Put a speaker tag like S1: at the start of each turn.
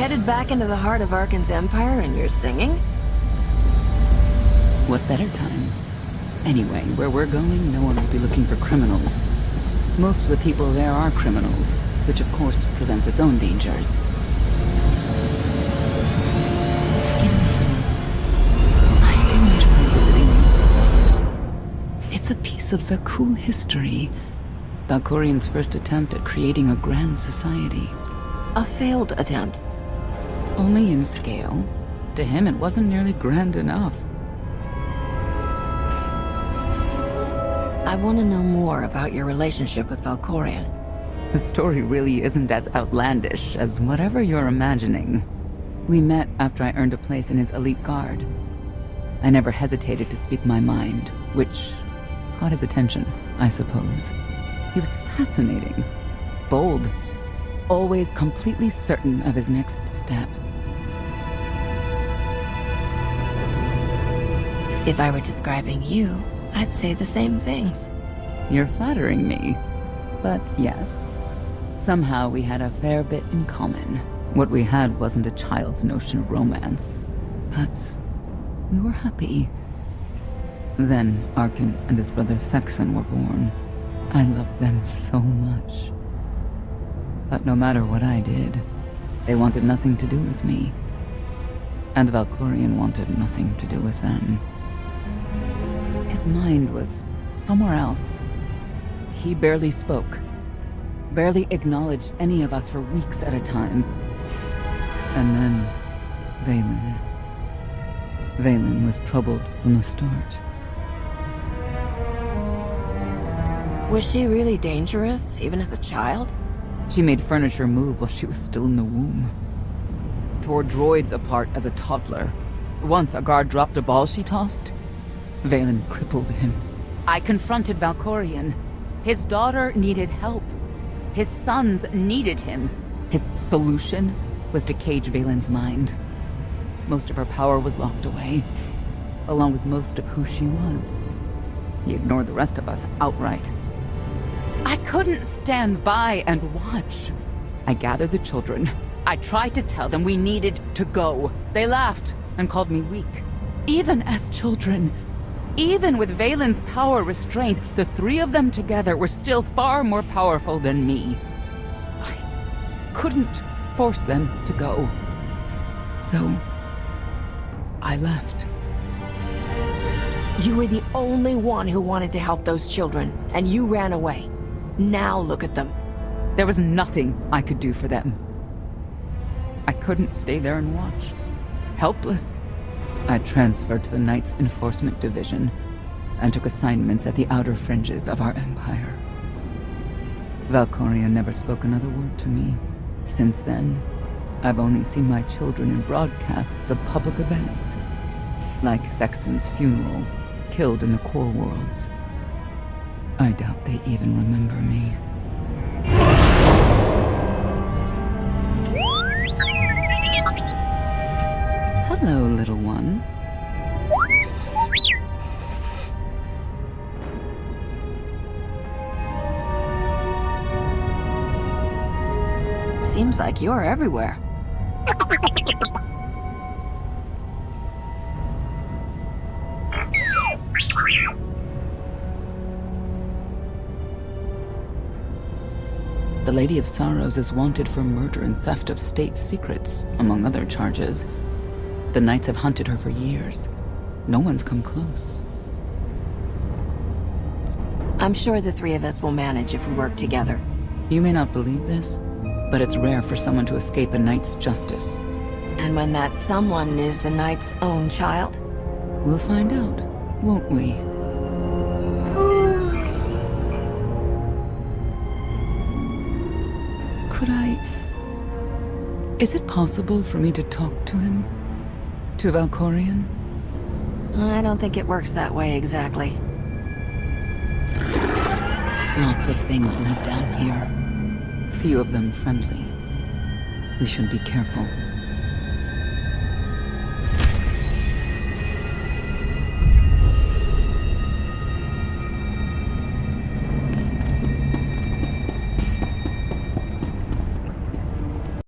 S1: headed back into the heart of Arkan's empire and you're singing?
S2: What better time? Anyway, where we're going, no one will be looking for criminals. Most of the people there are criminals, which of course presents its own dangers. I do enjoy visiting you. It's a piece of the cool history. Valkorian's first attempt at creating a grand society.
S1: A failed attempt.
S2: Only in scale. To him, it wasn't nearly grand enough.
S1: I want to know more about your relationship with Valkorian.
S2: The story really isn't as outlandish as whatever you're imagining. We met after I earned a place in his elite guard. I never hesitated to speak my mind, which caught his attention, I suppose. He was fascinating, bold, always completely certain of his next step.
S1: If I were describing you, I'd say the same things.
S2: You're flattering me. But yes, somehow we had a fair bit in common. What we had wasn't a child's notion of romance, but we were happy. Then Arkan and his brother Thexan were born. I loved them so much. But no matter what I did, they wanted nothing to do with me. And Valkorian wanted nothing to do with them. His mind was somewhere else. He barely spoke, barely acknowledged any of us for weeks at a time. And then, Valen was troubled from the start.
S1: Was she really dangerous, even as a child?
S2: She made furniture move while she was still in the womb. Tore droids apart as a toddler. Once a guard dropped a ball she tossed. Valen crippled him. I confronted Valkorian. His daughter needed help. His sons needed him. His solution was to cage Valen's mind. Most of her power was locked away, along with most of who she was. He ignored the rest of us outright. I couldn't stand by and watch. I gathered the children. I tried to tell them we needed to go. They laughed and called me weak. Even as children, even with Valen's power restrained, the three of them together were still far more powerful than me. I couldn't force them to go. So, I left.
S1: You were the only one who wanted to help those children, and you ran away. Now look at them.
S2: There was nothing I could do for them. I couldn't stay there and watch. Helpless. I transferred to the Knights Enforcement Division and took assignments at the outer fringes of our empire. Valkorian never spoke another word to me. Since then, I've only seen my children in broadcasts of public events, like Thexan's funeral, killed in the core worlds. I doubt they even remember me. Hello, little one.
S1: Seems like you're everywhere.
S2: The Lady of Sorrows is wanted for murder and theft of state secrets, among other charges. The Knights have hunted her for years. No one's come close.
S1: I'm sure the three of us will manage if we work together.
S2: You may not believe this, but it's rare for someone to escape a Knight's justice.
S1: And when that someone is the Knight's own child?
S2: We'll find out, won't we? Is it possible for me to talk to him? To Valkorian?
S1: I don't think it works that way exactly.
S2: Lots of things live down here. Few of them friendly. We should be careful.